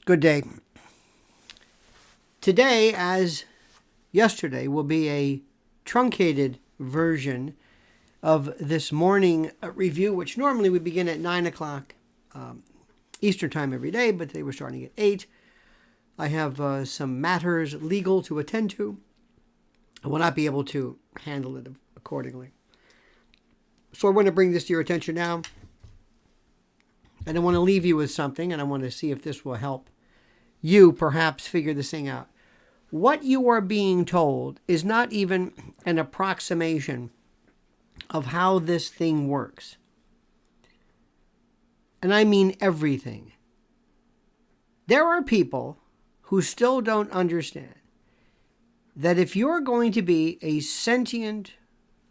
Good day. Today, as yesterday, will be a truncated version of this morning review, which normally would begin at 9 o'clock Eastern time every day, but today we're starting at 8. I have some matters legal to attend to. I will not be able to handle it accordingly. So I want to bring this to your attention now. And I want to leave you with something, and I want to see if this will help you perhaps figure this thing out. What you are being told is not even an approximation of how this thing works. And I mean everything. There are people who still don't understand that if you're going to be a sentient,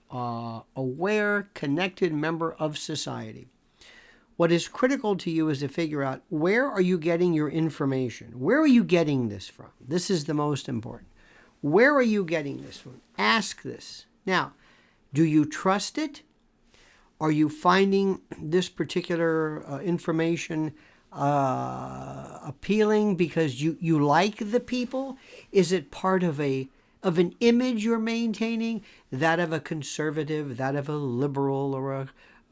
aware, connected member of society, what is critical to you is to figure out, where are you getting your information? Where are you getting this from? This is the most important. Where are you getting this from? Ask this. Now, do you trust it? Are you finding this particular information appealing because you like the people? Is it part of an image you're maintaining, that of a conservative, that of a liberal, or a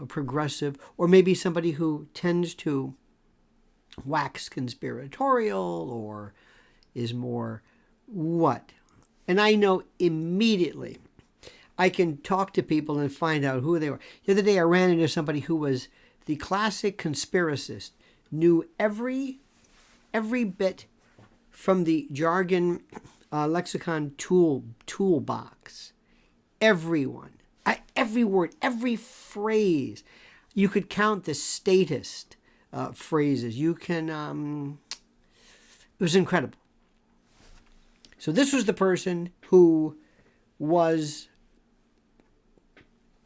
progressive, or maybe somebody who tends to wax conspiratorial or is more what? And I know immediately. I can talk to people and find out who they were. The other day I ran into somebody who was the classic conspiracist, knew every bit from the jargon lexicon toolbox. Everyone. Every word, every phrase. You could count the statist phrases. You can, it was incredible. So this was the person who was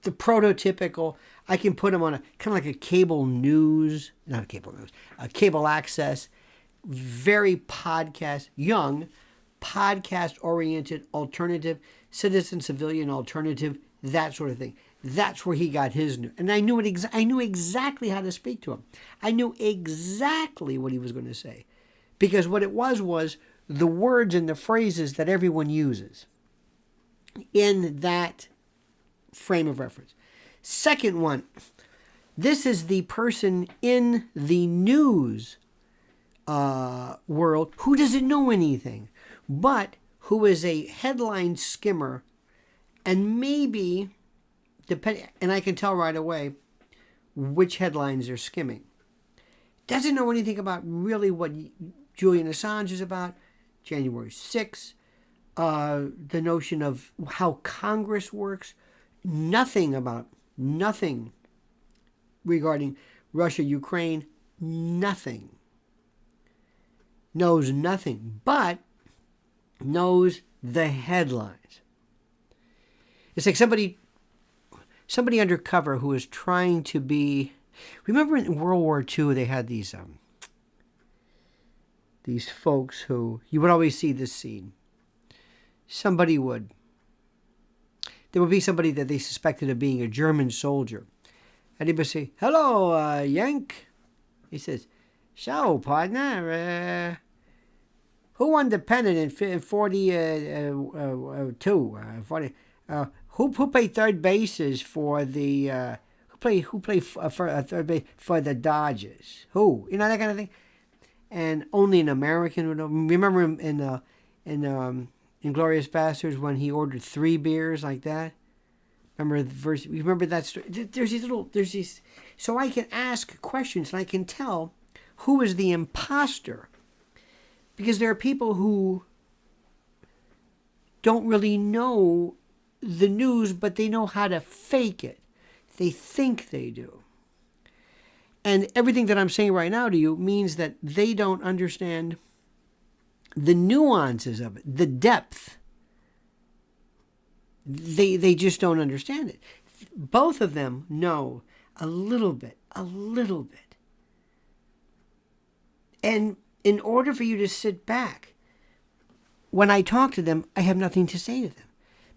the prototypical, I can put him on a kind of like a cable news, not a cable news, a cable access, very young, podcast-oriented, alternative, citizen, civilian, alternative, that sort of thing. That's where he got his news. And I knew I knew exactly how to speak to him. I knew exactly what he was going to say. Because what it was the words and the phrases that everyone uses in that frame of reference. Second one, this is the person in the news world who doesn't know anything, but who is a headline skimmer, and maybe, and I can tell right away which headlines they're skimming. Doesn't know anything about really what Julian Assange is about, January 6th, the notion of how Congress works, nothing regarding Russia, Ukraine, nothing. Knows nothing, but knows the headlines. It's like somebody undercover who is trying to be. Remember in World War II they had these folks who, you would always see this scene. There would be somebody that they suspected of being a German soldier, and he would say, "Hello, Yank." He says, "So, partner, who won the pennant in 42? Who played third bases for the who played for third base for the Dodgers? Who? You know, that kind of thing." And only an American would know. Remember him in Inglourious Basterds when he ordered 3 beers like that? Remember the verse? Remember that story? There's these. So I can ask questions and I can tell who is the imposter, because there are people who don't really know the news, but they know how to fake it. They think they do. And everything that I'm saying right now to you means that they don't understand the nuances of it, the depth. They just don't understand it. Both of them know a little bit. And in order for you to sit back, when I talk to them, I have nothing to say to them,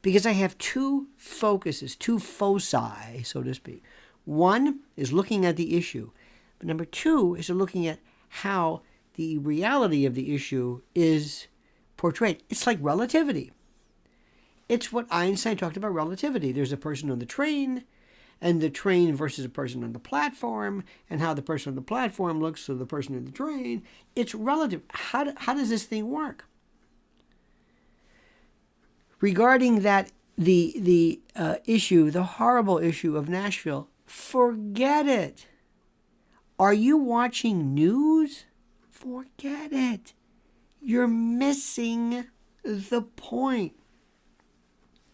because I have two focuses, two foci, so to speak. One is looking at the issue, but number two is looking at how the reality of the issue is portrayed. It's like relativity. It's what Einstein talked about, relativity. There's a person on the train, and the train versus a person on the platform, and how the person on the platform looks to the person in the train. It's relative. How does this thing work? Regarding that, the issue, the horrible issue of Nashville, forget it. Are you watching news? Forget it. You're missing the point.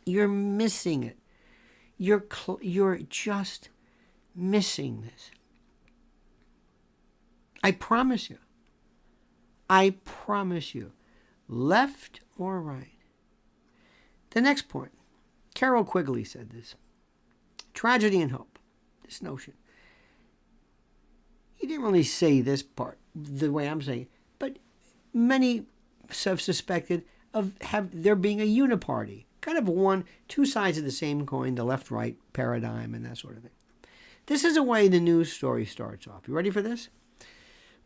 You're missing it. You're just missing this. I promise you. I promise you. Left or right. The next point. Carol Quigley said this. Tragedy and hope. This notion. He didn't really say this part the way I'm saying it, but many have suspected of there being a uniparty. Kind of two sides of the same coin, the left-right paradigm and that sort of thing. This is the way the news story starts off. You ready for this?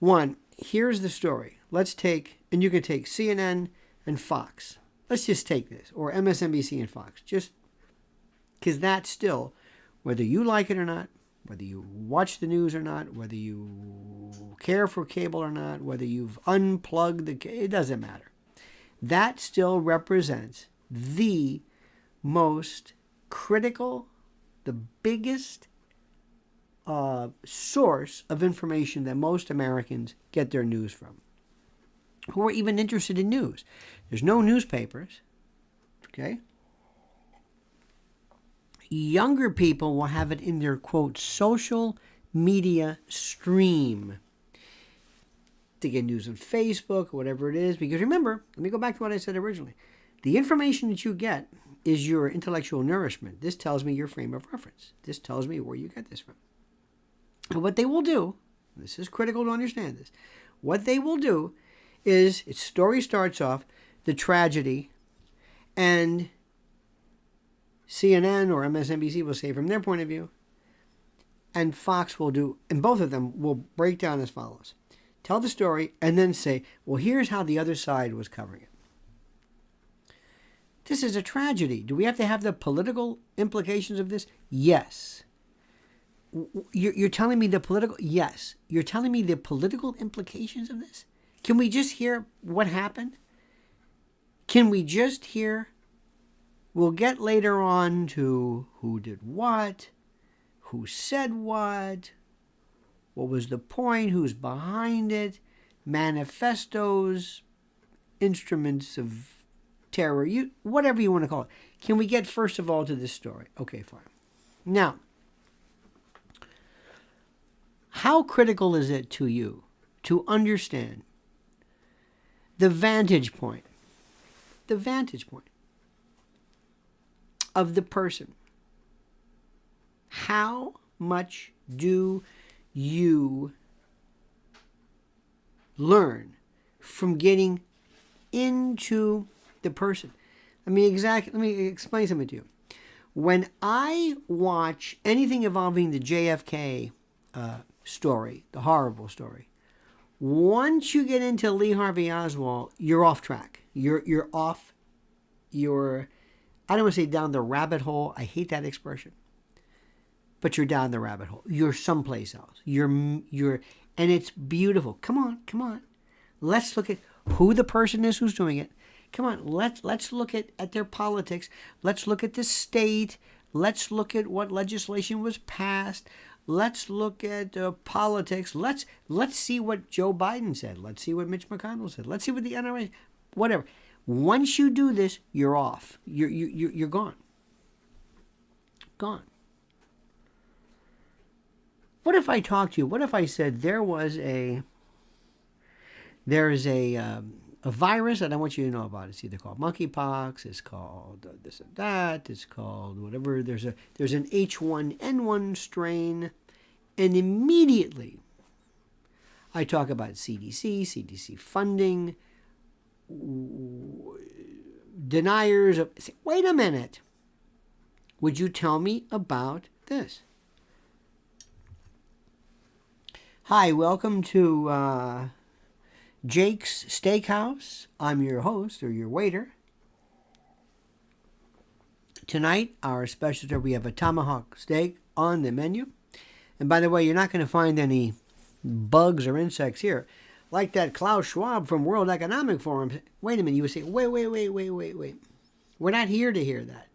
One, here's the story. And you can take CNN and Fox. Let's just take this, or MSNBC and Fox, just because that's still, whether you like it or not, whether you watch the news or not, whether you care for cable or not, whether you've unplugged it doesn't matter. That still represents the most critical, the biggest source of information that most Americans get their news from, who are even interested in news. There's no newspapers, okay? Younger people will have it in their, quote, social media stream. To get news on Facebook or whatever it is. Because remember, let me go back to what I said originally. The information that you get is your intellectual nourishment. This tells me your frame of reference. This tells me where you get this from. And what they will do, this is critical to understand this, what they will do is, its story starts off, the tragedy, and CNN or MSNBC will say from their point of view, and Fox will do, and both of them will break down as follows. Tell the story, and then say, well, here's how the other side was covering it. This is a tragedy. Do we have to have the political implications of this? Yes. You're telling me the political? Yes. You're telling me the political implications of this? Can we just hear what happened? Can we just hear? We'll get later on to who did what, who said what was the point, who's behind it, manifestos, instruments of terror, whatever you want to call it. Can we get first of all to this story? Okay, fine. Now, how critical is it to you to understand the vantage point of the person? How much do you learn from getting into the person? Let me explain something to you. When I watch anything involving the JFK story, the horrible story, once you get into Lee Harvey Oswald, you're off track. You're off. I don't want to say down the rabbit hole. I hate that expression. But you're down the rabbit hole. You're someplace else. And it's beautiful. Come on. Let's look at who the person is who's doing it. Come on, let's look at their politics. Let's look at the state. Let's look at what legislation was passed. Let's look at politics. Let's see what Joe Biden said. Let's see what Mitch McConnell said. Let's see what the NRA, whatever. Once you do this, you're off. You're gone. Gone. What if I talked to you? What if I said there's a virus that I want you to know about? It's either called monkeypox, it's called this and that, it's called whatever. There's an H1N1 strain, and immediately I talk about CDC funding, deniers of. Wait a minute. Would you tell me about this? Hi, welcome to Jake's Steakhouse. I'm your host or your waiter. Tonight, our specialty, we have a Tomahawk Steak on the menu. And by the way, you're not going to find any bugs or insects here. Like that Klaus Schwab from World Economic Forum. Wait a minute, you would say, wait. We're not here to hear that.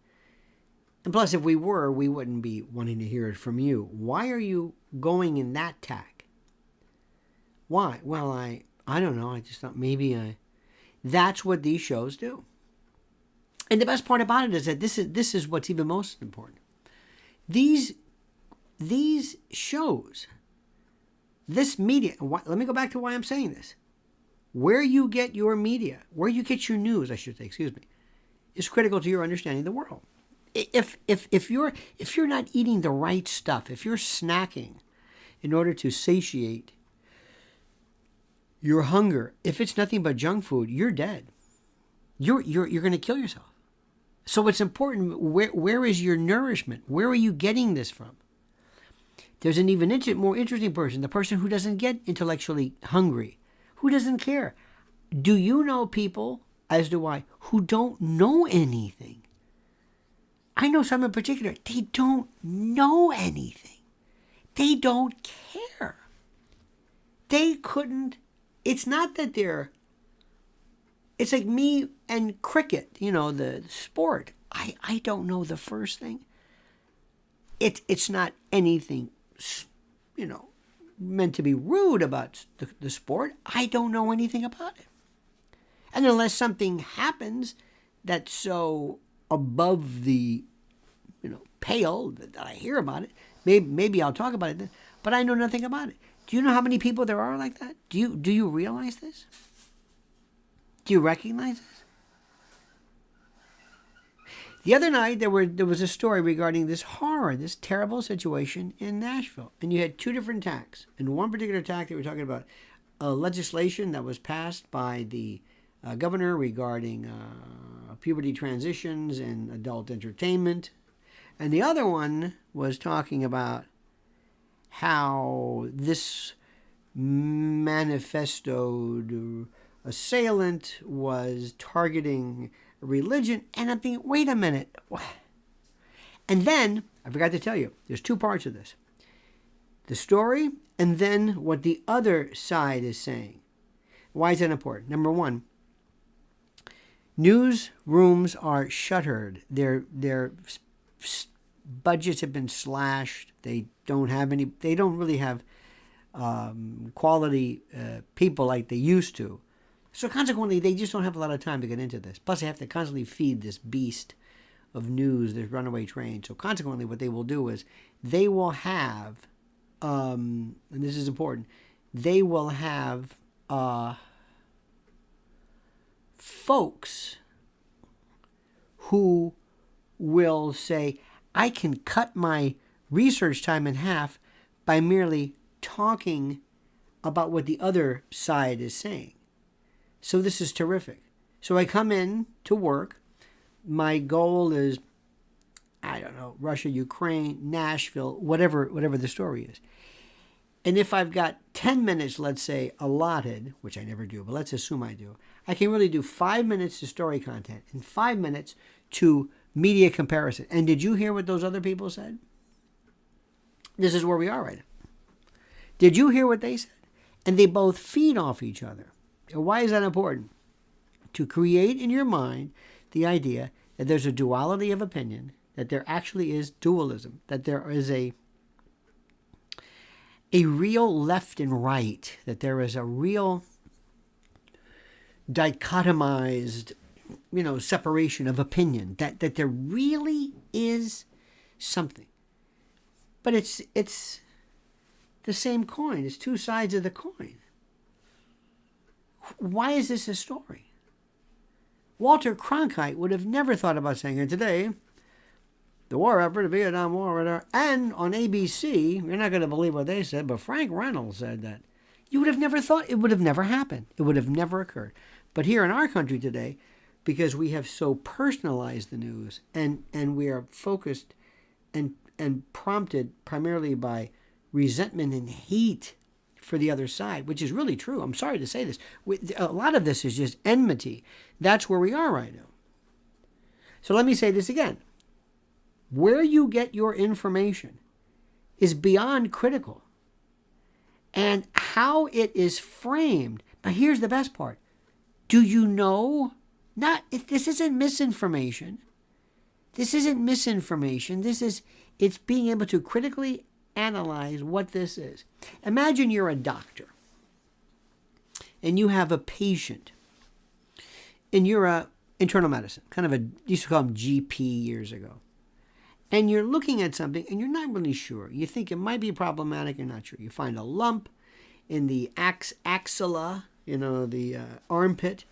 And plus, if we were, we wouldn't be wanting to hear it from you. Why are you going in that tack? Why? Well, I don't know. I just thought maybe that's what these shows do. And the best part about it is that this is what's even most important. These shows, this media, let me go back to why I'm saying this. Where you get your media, where you get your news, I should say, excuse me, is critical to your understanding of the world. If you're not eating the right stuff, if you're snacking in order to satiate your hunger, if it's nothing but junk food, you're dead. You're going to kill yourself. So it's important, where is your nourishment? Where are you getting this from? There's an even more interesting person, the person who doesn't get intellectually hungry, who doesn't care. Do you know people, as do I, who don't know anything? I know some in particular, they don't know anything. They don't care. They couldn't, it's not that they're, it's like me and cricket, the sport. I don't know the first thing. It's not anything, meant to be rude about the sport. I don't know anything about it. And unless something happens that's so above the, pale that I hear about it, maybe I'll talk about it, but I know nothing about it. Do you know how many people there are like that? Do you realize this? Do you recognize this? The other night, there was a story regarding this terrible situation in Nashville. And you had two different attacks. In one particular attack, they were talking about legislation that was passed by the governor regarding puberty transitions and adult entertainment. And the other one was talking about how this manifestoed assailant was targeting religion. And I'm thinking, wait a minute. And then, I forgot to tell you, there's two parts of this. The story, and then what the other side is saying. Why is that important? Number one, newsrooms are shuttered. Their budgets have been slashed. They don't really have quality people like they used to. So consequently, they just don't have a lot of time to get into this. Plus, they have to constantly feed this beast of news, this runaway train. So consequently, what they will do is they will have, and this is important, they will have folks who will say, I can cut my research time in half by merely talking about what the other side is saying. So this is terrific. So I come in to work. My goal is, I don't know, Russia, Ukraine, Nashville, whatever the story is. And if I've got 10 minutes, let's say, allotted, which I never do, but let's assume I do, I can really do 5 minutes to story content and 5 minutes to media comparison. And did you hear what those other people said? This is where we are right now. Did you hear what they said? And they both feed off each other. And why is that important? To create in your mind the idea that there's a duality of opinion, that there actually is dualism, that there is a real left and right, that there is a real dichotomized, separation of opinion, that there really is something. But it's the same coin. It's two sides of the coin. Why is this a story? Walter Cronkite would have never thought about saying it today. The war effort, the Vietnam War, and on ABC, you're not going to believe what they said, but Frank Reynolds said that. You would have never thought, it would have never happened. It would have never occurred. But here in our country today, because we have so personalized the news and we are focused and prompted primarily by resentment and hate for the other side, which is really true. I'm sorry to say this. A lot of this is just enmity. That's where we are right now. So let me say this again. Where you get your information is beyond critical. And how it is framed. Now here's the best part. Do you know? This isn't misinformation. This isn't misinformation. It's being able to critically analyze what this is. Imagine you're a doctor and you have a patient and you're a internal medicine, used to call them GP years ago. And you're looking at something and you're not really sure. You think it might be problematic, you're not sure. You find a lump in the axilla, the armpit,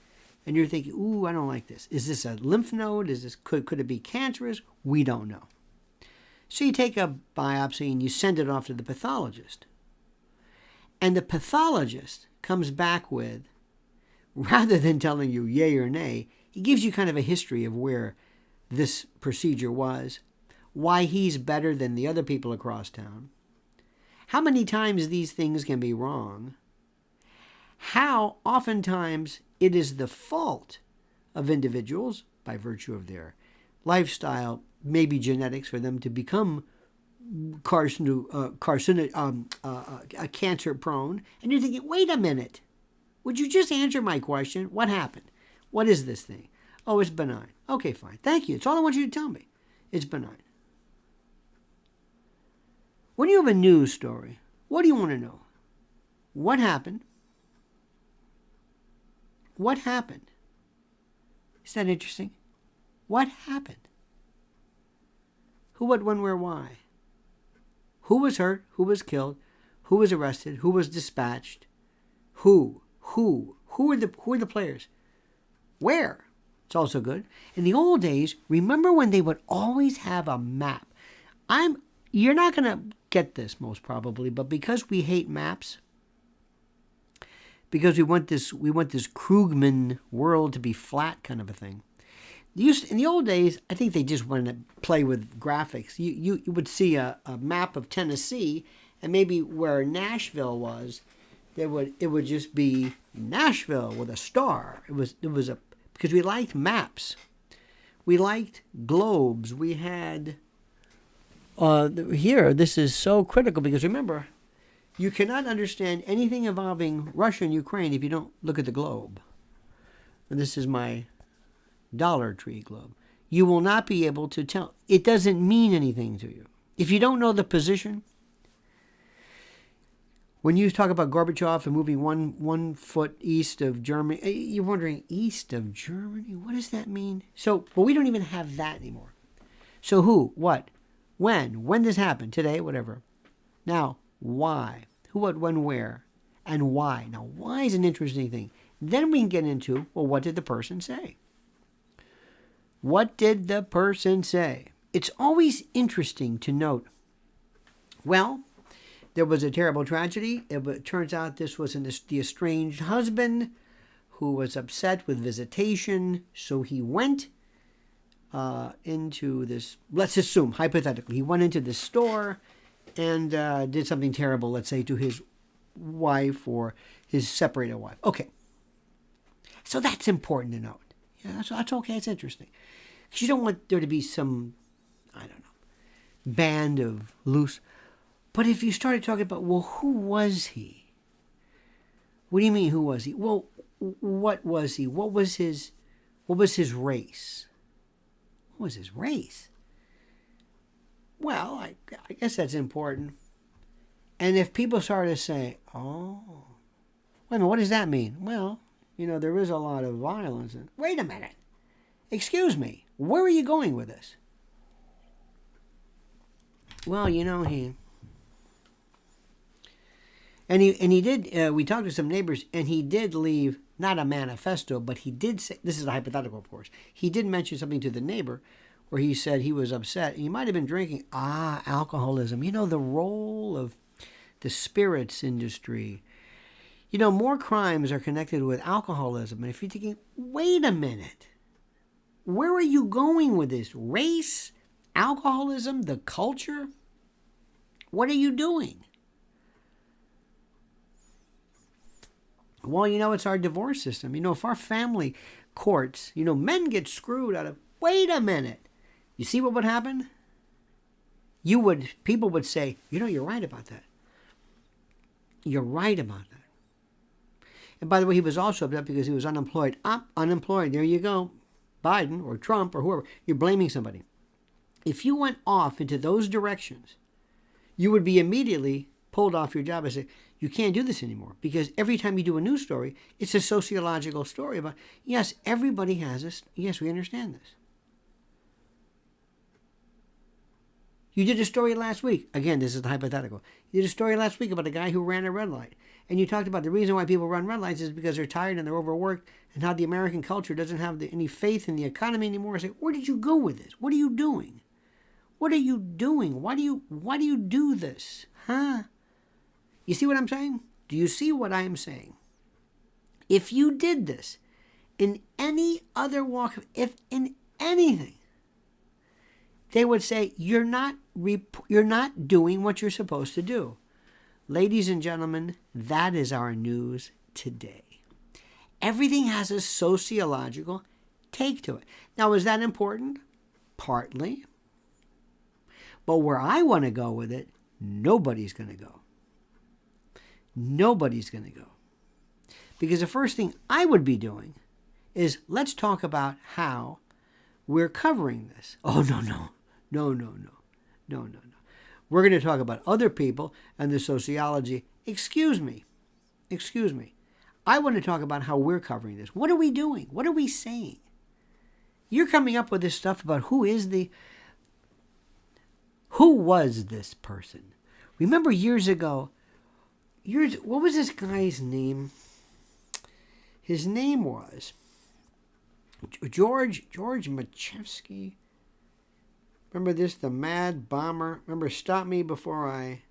and you're thinking, ooh, I don't like this. Is this a lymph node? Could it be cancerous? We don't know. So you take a biopsy and you send it off to the pathologist. And the pathologist comes back with, rather than telling you yay or nay, he gives you kind of a history of where this procedure was, why he's better than the other people across town, how many times these things can be wrong, how oftentimes it is the fault of individuals by virtue of their lifestyle, maybe genetics, for them to become cancer prone. And you're thinking, wait a minute, would you just answer my question? What happened? What is this thing? Oh, it's benign. Okay, fine. Thank you. It's all I want you to tell me. It's benign. When you have a news story, what do you want to know? What happened? What happened? Is that interesting? What happened? Who, what, when, where, why? Who was hurt? Who was killed? Who was arrested? Who was dispatched? Who are the players? Where? It's also good. In the old days, remember when they would always have a map? You're not going to get this most probably, but because we hate maps, because we want this Krugman world to be flat kind of a thing. In the old days, I think they just wanted to play with graphics. You would see a map of Tennessee, and maybe where Nashville was, it would just be Nashville with a star. It was because we liked maps, we liked globes. We had here. This is so critical because remember, you cannot understand anything involving Russia and Ukraine if you don't look at the globe. And this is my Dollar Tree globe. You will not be able to tell. It doesn't mean anything to you. If you don't know the position, when you talk about Gorbachev and moving one foot east of Germany, you're wondering, east of Germany? What does that mean? But we don't even have that anymore. So who, what, when this happened, today, whatever. Now, why? Who, what, when, where, and why? Now, why is an interesting thing. Then we can get into, well, what did the person say? What did the person say? It's always interesting to note, well, there was a terrible tragedy. It turns out this was the estranged husband who was upset with visitation, so he went into this, let's assume, hypothetically, he went into this store and did something terrible, let's say, to his wife or his separated wife. Okay. So that's important to note. Yeah, that's okay. It's interesting. Because you don't want there to be some, I don't know, band of loose. But if you started talking about, well, who was he? What do you mean, who was he? Well, what was he? What was his race? What was his race? Well, I guess that's important. And if people started to say, oh, wait a minute, what does that mean? Well, there is a lot of violence. Wait a minute. Excuse me. Where are you going with this? Well, he did, we talked to some neighbors, and he did leave, not a manifesto, but he did say, this is a hypothetical, of course, he did mention something to the neighbor where he said he was upset, and he might have been drinking, alcoholism, the role of the spirits industry. More crimes are connected with alcoholism, and if you're thinking, wait a minute, where are you going with this? Race? Alcoholism? The culture? What are you doing? Well, it's our divorce system. If our family courts, men get screwed out of, wait a minute. You see what would happen? People would say, you're right about that. You're right about that. And by the way, he was also upset because he was unemployed. Unemployed. There you go. Biden or Trump or whoever. You're blaming somebody. If you went off into those directions, you would be immediately pulled off your job and say, you can't do this anymore. Because every time you do a news story, it's a sociological story about, yes, everybody has this. Yes, we understand this. You did a story last week. Again, this is hypothetical. You did a story last week about a guy who ran a red light. And you talked about the reason why people run red lights is because they're tired and they're overworked and how the American culture doesn't have any faith in the economy anymore. I say, where did you go with this? What are you doing? What are you doing? Why do you do this? Huh? You see what I'm saying? Do you see what I am saying? If you did this in any other walk, if in anything, they would say, you're not doing what you're supposed to do. Ladies and gentlemen, that is our news today. Everything has a sociological take to it. Now, is that important? Partly. But where I want to go with it, nobody's going to go. Nobody's going to go. Because the first thing I would be doing is, let's talk about how we're covering this. Oh, no. We're going to talk about other people and the sociology. Excuse me. I want to talk about how we're covering this. What are we doing? What are we saying? You're coming up with this stuff about who was this person? Remember years ago, what was this guy's name? His name was George Machevsky. Remember this? The Mad Bomber. Remember, Stop Me Before I...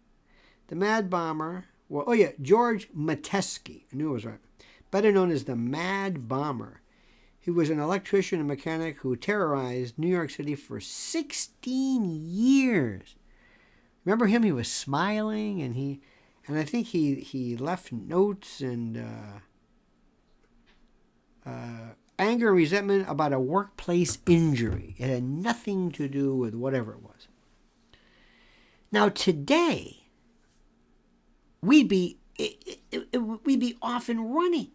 The Mad Bomber. Well, George Metesky. I knew it was right. Better known as the Mad Bomber. He was an electrician and mechanic who terrorized New York City for 16 years. Remember him? He was smiling, and I think he left notes and anger and resentment about a workplace injury. It had nothing to do with whatever it was. Now today, we'd be off and running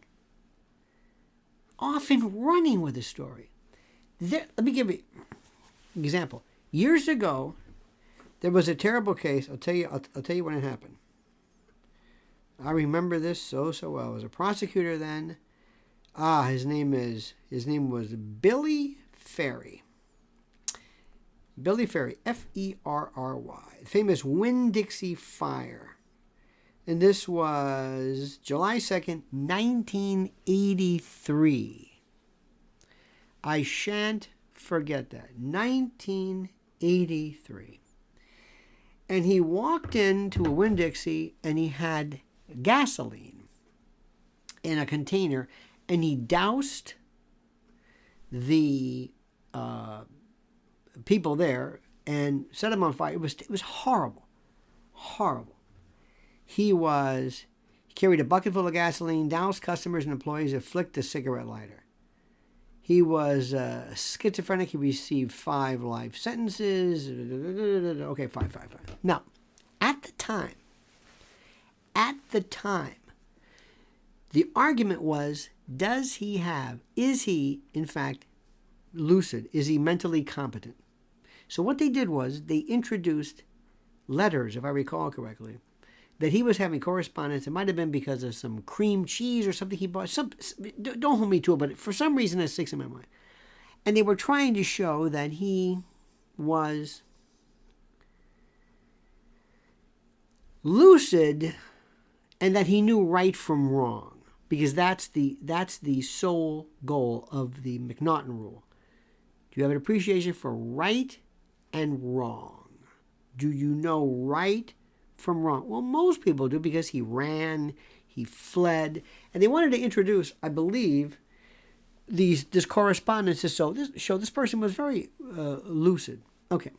with the story. Let me give you an example. Years ago, there was a terrible case. I'll tell you when it happened. I remember this so well. I was a prosecutor then. His name was Billy Ferry. Billy Ferry, Ferry. Famous Winn-Dixie fire. And this was July 2nd, 1983. I shan't forget that. 1983. And he walked into a Winn-Dixie and he had gasoline in a container, and he doused the people there and set them on fire. It was horrible. He carried a bucket full of gasoline, doused customers and employees, and flicked a cigarette lighter. He was schizophrenic. He received 5 life sentences. Okay, 5. Now, at the time, the argument was, is he, in fact, lucid? Is he mentally competent? So what they did was they introduced letters, if I recall correctly, that he was having correspondence. It might have been because of some cream cheese or something he bought. Don't hold me to it, but for some reason it sticks in my mind. And they were trying to show that he was lucid and that he knew right from wrong, because that's the sole goal of the McNaughton rule. Do you have an appreciation for right and wrong? Do you know right from wrong? Well, most people do, because he ran, he fled, and they wanted to introduce, I believe, this correspondence to show this person was very lucid. Okay.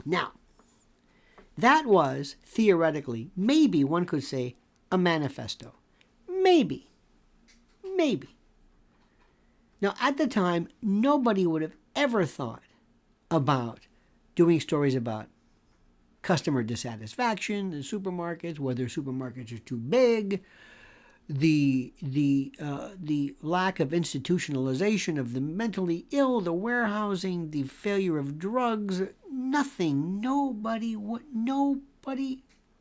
Now, that was theoretically, maybe one could say, a manifesto. Maybe. Maybe. Now, at the time, nobody would have ever thought about doing stories about customer dissatisfaction in supermarkets, whether supermarkets are too big, the lack of institutionalization of the mentally ill, the warehousing, the failure of drugs. Nothing. Nobody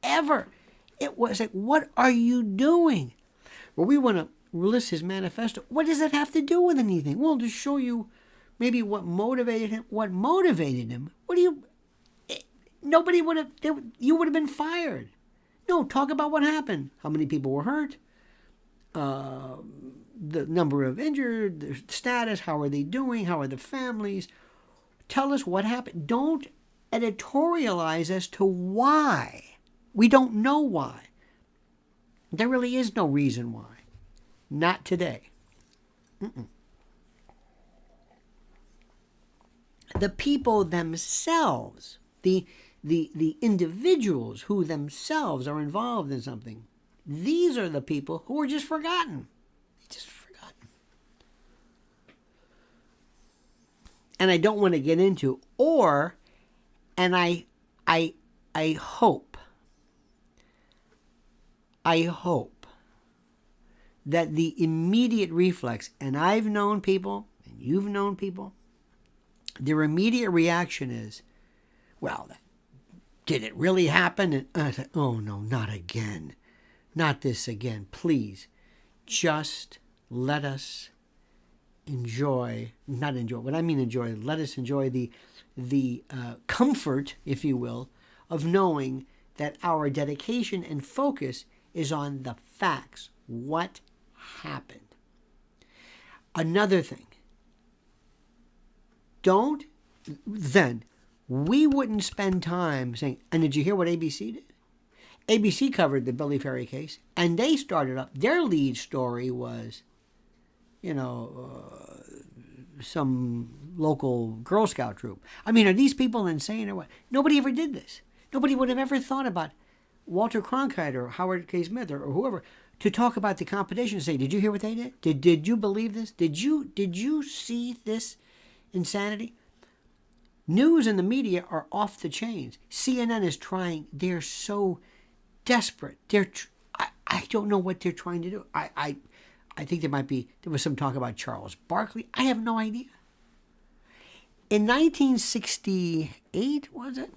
ever. It was like, what are you doing? Well, we want to list his manifesto. What does that have to do with anything? Well, to show you maybe what motivated him. What motivated him? What do you... Nobody would have... You would have been fired. No, talk about what happened. How many people were hurt? The number of injured, their status, how are they doing? How are the families? Tell us what happened. Don't editorialize as to why. We don't know why. There really is no reason why. Not today. The people themselves, the individuals who themselves are involved in something, these are the people who are just forgotten. Just forgotten. And I don't want to get into, and I hope that the immediate reflex, and I've known people, and you've known people, their immediate reaction is, well, did it really happen? And I said, oh no, not again. Not this again. Please, just let us enjoy, not enjoy, what I mean enjoy, let us enjoy the comfort, if you will, of knowing that our dedication and focus is on the facts. What happened? Another thing, we wouldn't spend time saying, and did you hear what ABC did? ABC covered the Billy Ferry case, and they started up, their lead story was, some local Girl Scout troop. I mean, are these people insane or what? Nobody ever did this. Nobody would have ever thought about Walter Cronkite or Howard K. Smith or whoever to talk about the competition and say, did you hear what they did? Did you believe this? Did you see this insanity? News and the media are off the chains. CNN is trying. They're so desperate. I don't know what they're trying to do. I think there was some talk about Charles Barkley. I have no idea. In 1968, was it?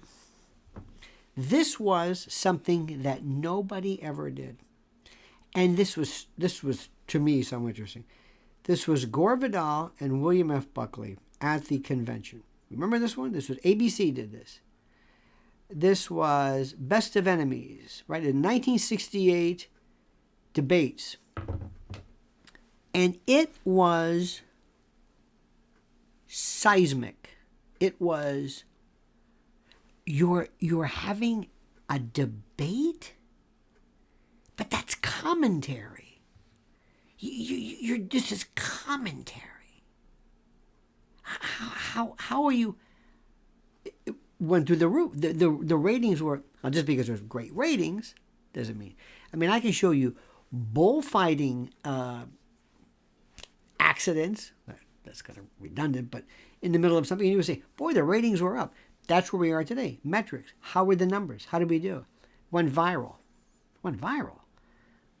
This was something that nobody ever did. And this was to me so interesting. This was Gore Vidal and William F. Buckley at the convention. Remember this one? This was ABC did this. This was Best of Enemies, right? In 1968 debates. And it was seismic. It was, you're having a debate, but that's commentary. This is commentary. How are you? It went through the roof. The ratings were, just because there's great ratings doesn't mean. I mean, I can show you bullfighting accidents. That's kind of redundant, but in the middle of something, you would say, boy, the ratings were up. That's where we are today. Metrics. How were the numbers? How did we do? Went viral.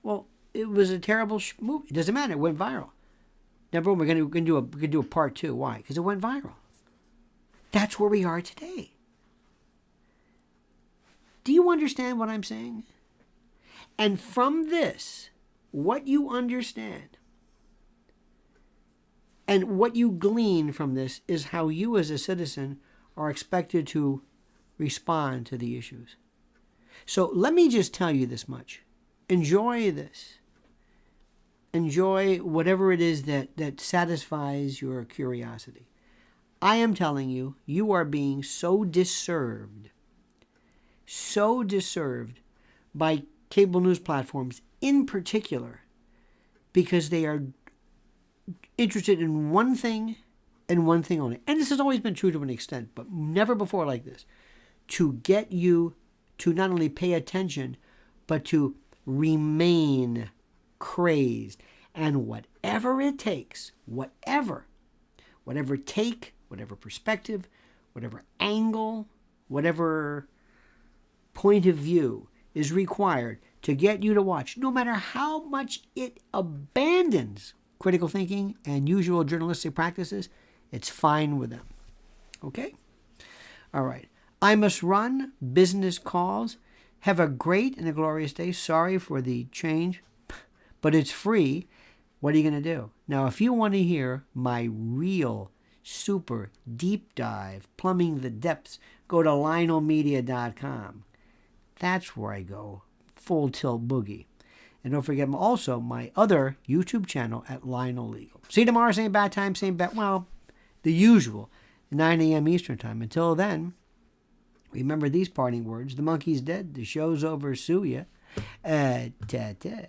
Well, it was a terrible movie. It doesn't matter. It went viral. Number one, we're going to do a part 2. Why? Because it went viral. That's where we are today. Do you understand what I'm saying? And from this, what you understand and what you glean from this is how you as a citizen are expected to respond to the issues. So let me just tell you this much. Enjoy this. Enjoy whatever it is that satisfies your curiosity. I am telling you, you are being so disserved by cable news platforms in particular, because they are interested in one thing and one thing only. And this has always been true to an extent, but never before like this. To get you to not only pay attention, but to remain crazed. And whatever it takes, whatever take, whatever perspective, whatever angle, whatever point of view is required to get you to watch, no matter how much it abandons critical thinking and usual journalistic practices, it's fine with them. Okay? All right. I must run. Business calls. Have a great and a glorious day. Sorry for the change, but it's free. What are you going to do? Now, if you want to hear my real, super deep dive, plumbing the depths, go to lionelmedia.com. That's where I go, full tilt boogie. And don't forget also my other YouTube channel at Lionel Legal. See you tomorrow, same bad time, the usual, 9 a.m. Eastern time. Until then, remember these parting words. The monkey's dead. The show's over. Sue ya. Ta-ta.